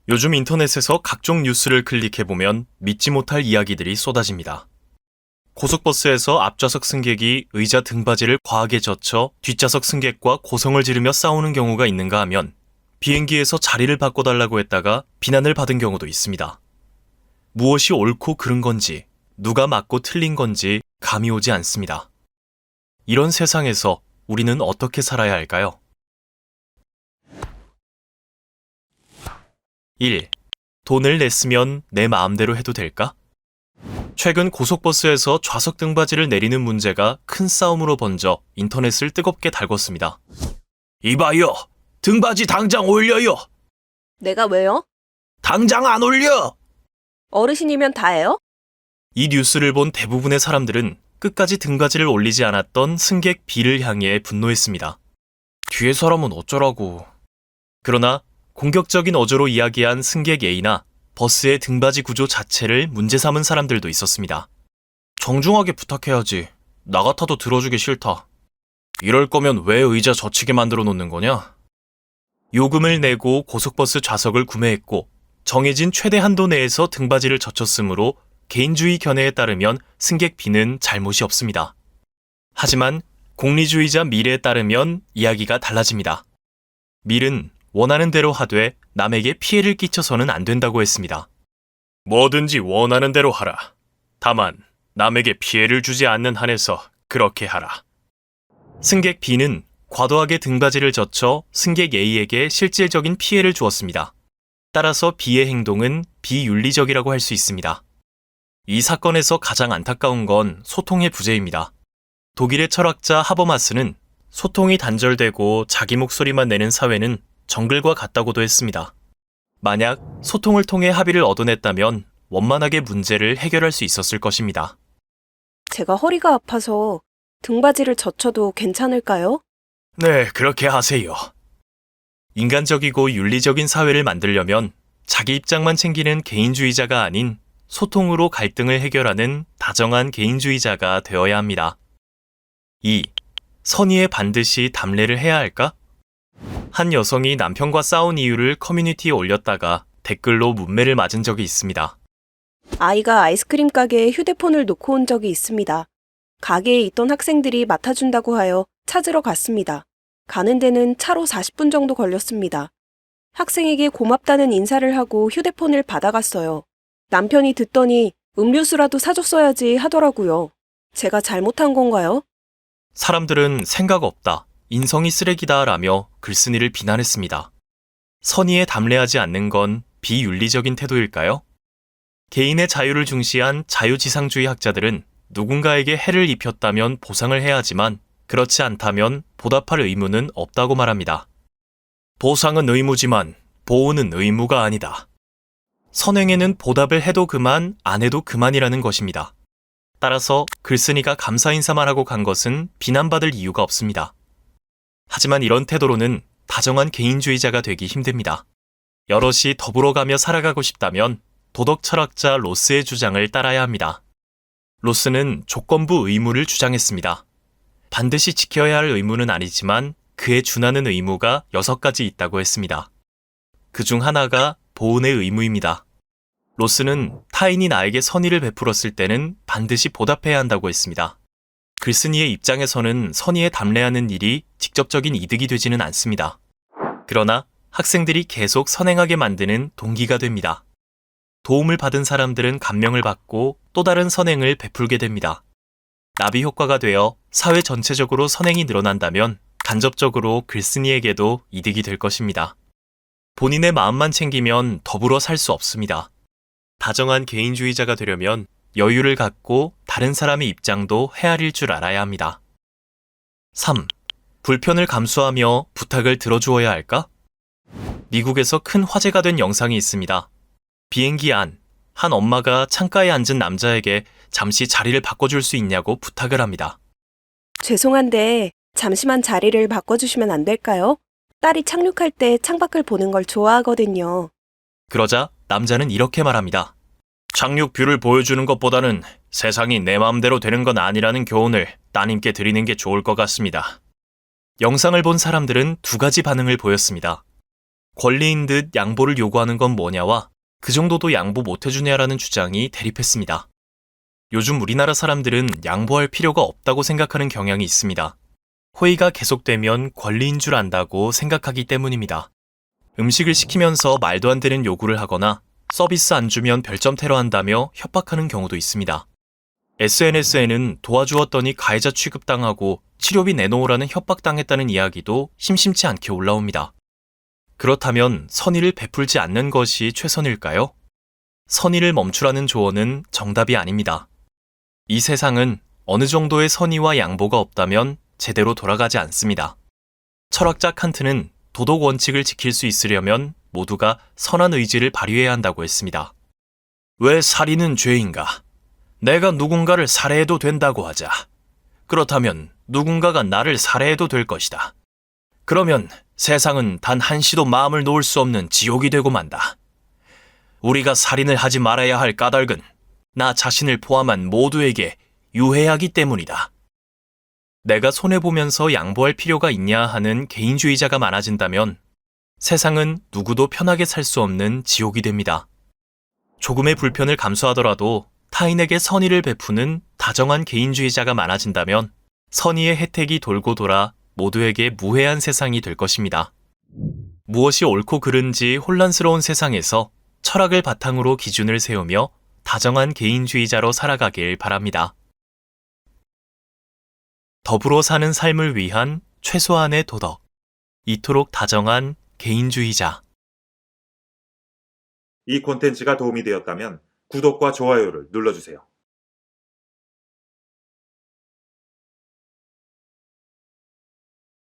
요즘 인터넷에서 각종 뉴스를 클릭해보면 믿지 못할 이야기들이 쏟아집니다. 고속버스에서 앞좌석 승객이 의자 등받이를 과하게 젖혀 뒷좌석 승객과 고성을 지르며 싸우는 경우가 있는가 하면 비행기에서 자리를 바꿔달라고 했다가 비난을 받은 경우도 있습니다. 무엇이 옳고 그른 건지, 누가 맞고 틀린 건지 감이 오지 않습니다. 이런 세상에서 우리는 어떻게 살아야 할까요? 1. 돈을 냈으면 내 마음대로 해도 될까? 최근 고속버스에서 좌석 등받이를 내리는 문제가 큰 싸움으로 번져 인터넷을 뜨겁게 달궜습니다. 이봐요! 등받이 당장 올려요! 내가 왜요? 당장 안 올려! 어르신이면 다예요? 이 뉴스를 본 대부분의 사람들은 끝까지 등받이를 올리지 않았던 승객 B를 향해 분노했습니다. 뒤에 사람은 어쩌라고. 그러나 공격적인 어조로 이야기한 승객 A나 버스의 등받이 구조 자체를 문제 삼은 사람들도 있었습니다. 정중하게 부탁해야지. 나 같아도 들어주기 싫다. 이럴 거면 왜 의자 젖히게 만들어 놓는 거냐? 요금을 내고 고속버스 좌석을 구매했고 정해진 최대 한도 내에서 등받이를 젖혔으므로 개인주의 견해에 따르면 승객 B는 잘못이 없습니다. 하지만 공리주의자 밀에 따르면 이야기가 달라집니다. 밀은 원하는 대로 하되 남에게 피해를 끼쳐서는 안 된다고 했습니다. 뭐든지 원하는 대로 하라. 다만 남에게 피해를 주지 않는 한에서 그렇게 하라. 승객 B는 과도하게 등받이를 젖혀 승객 A에게 실질적인 피해를 주었습니다. 따라서 B의 행동은 비윤리적이라고 할 수 있습니다. 이 사건에서 가장 안타까운 건 소통의 부재입니다. 독일의 철학자 하버마스는 소통이 단절되고 자기 목소리만 내는 사회는 정글과 같다고도 했습니다. 만약 소통을 통해 합의를 얻어냈다면 원만하게 문제를 해결할 수 있었을 것입니다. 제가 허리가 아파서 등받이를 젖혀도 괜찮을까요? 네, 그렇게 하세요. 인간적이고 윤리적인 사회를 만들려면 자기 입장만 챙기는 개인주의자가 아닌 소통으로 갈등을 해결하는 다정한 개인주의자가 되어야 합니다. 2. 선의에 반드시 담례를 해야 할까? 한 여성이 남편과 싸운 이유를 커뮤니티에 올렸다가 댓글로 문매를 맞은 적이 있습니다. 아이가 아이스크림 가게에 휴대폰을 놓고 온 적이 있습니다. 가게에 있던 학생들이 맡아준다고 하여 찾으러 갔습니다. 가는 데는 차로 40분 정도 걸렸습니다. 학생에게 고맙다는 인사를 하고 휴대폰을 받아갔어요. 남편이 듣더니 음료수라도 사줬어야지 하더라고요. 제가 잘못한 건가요? 사람들은 생각 없다, 인성이 쓰레기다 라며 글쓴이를 비난했습니다. 선의에 담례하지 않는 건 비윤리적인 태도일까요? 개인의 자유를 중시한 자유지상주의 학자들은 누군가에게 해를 입혔다면 보상을 해야 하지만 그렇지 않다면 보답할 의무는 없다고 말합니다. 보상은 의무지만 보호는 의무가 아니다. 선행에는 보답을 해도 그만, 안 해도 그만이라는 것입니다. 따라서 글쓴이가 감사 인사만 하고 간 것은 비난받을 이유가 없습니다. 하지만 이런 태도로는 다정한 개인주의자가 되기 힘듭니다. 여럿이 더불어가며 살아가고 싶다면 도덕 철학자 로스의 주장을 따라야 합니다. 로스는 조건부 의무를 주장했습니다. 반드시 지켜야 할 의무는 아니지만 그에 준하는 의무가 6가지 있다고 했습니다. 그중 하나가 보온의 의무입니다. 로스는 타인이 나에게 선의를 베풀었을 때는 반드시 보답해야 한다고 했습니다. 글쓴이의 입장에서는 선의에 담례하는 일이 직접적인 이득이 되지는 않습니다. 그러나 학생들이 계속 선행하게 만드는 동기가 됩니다. 도움을 받은 사람들은 감명을 받고 또 다른 선행을 베풀게 됩니다. 나비 효과가 되어 사회 전체적으로 선행이 늘어난다면 간접적으로 글쓴이에게도 이득이 될 것입니다. 본인의 마음만 챙기면 더불어 살 수 없습니다. 다정한 개인주의자가 되려면 여유를 갖고 다른 사람의 입장도 헤아릴 줄 알아야 합니다. 3. 불편을 감수하며 부탁을 들어주어야 할까? 미국에서 큰 화제가 된 영상이 있습니다. 비행기 안, 한 엄마가 창가에 앉은 남자에게 잠시 자리를 바꿔줄 수 있냐고 부탁을 합니다. 죄송한데 잠시만 자리를 바꿔주시면 안 될까요? 딸이 착륙할 때 창밖을 보는 걸 좋아하거든요. 그러자 남자는 이렇게 말합니다. 착륙 뷰를 보여주는 것보다는 세상이 내 마음대로 되는 건 아니라는 교훈을 따님께 드리는 게 좋을 것 같습니다. 영상을 본 사람들은 2가지 반응을 보였습니다. 권리인 듯 양보를 요구하는 건 뭐냐와 그 정도도 양보 못 해주냐라는 주장이 대립했습니다. 요즘 우리나라 사람들은 양보할 필요가 없다고 생각하는 경향이 있습니다. 호의가 계속되면 권리인 줄 안다고 생각하기 때문입니다. 음식을 시키면서 말도 안 되는 요구를 하거나 서비스 안 주면 별점 테러한다며 협박하는 경우도 있습니다. SNS에는 도와주었더니 가해자 취급당하고 치료비 내놓으라는 협박당했다는 이야기도 심심치 않게 올라옵니다. 그렇다면 선의를 베풀지 않는 것이 최선일까요? 선의를 멈추라는 조언은 정답이 아닙니다. 이 세상은 어느 정도의 선의와 양보가 없다면 제대로 돌아가지 않습니다. 철학자 칸트는 도덕 원칙을 지킬 수 있으려면 모두가 선한 의지를 발휘해야 한다고 했습니다. 왜 살인은 죄인가? 내가 누군가를 살해해도 된다고 하자. 그렇다면 누군가가 나를 살해해도 될 것이다. 그러면 세상은 단 한시도 마음을 놓을 수 없는 지옥이 되고 만다. 우리가 살인을 하지 말아야 할 까닭은 나 자신을 포함한 모두에게 유해하기 때문이다. 내가 손해보면서 양보할 필요가 있냐 하는 개인주의자가 많아진다면 세상은 누구도 편하게 살 수 없는 지옥이 됩니다. 조금의 불편을 감수하더라도 타인에게 선의를 베푸는 다정한 개인주의자가 많아진다면 선의의 혜택이 돌고 돌아 모두에게 무해한 세상이 될 것입니다. 무엇이 옳고 그른지 혼란스러운 세상에서 철학을 바탕으로 기준을 세우며 다정한 개인주의자로 살아가길 바랍니다. 더불어 사는 삶을 위한 최소한의 도덕. 이토록 다정한 개인주의자. 이 콘텐츠가 도움이 되었다면 구독과 좋아요를 눌러주세요.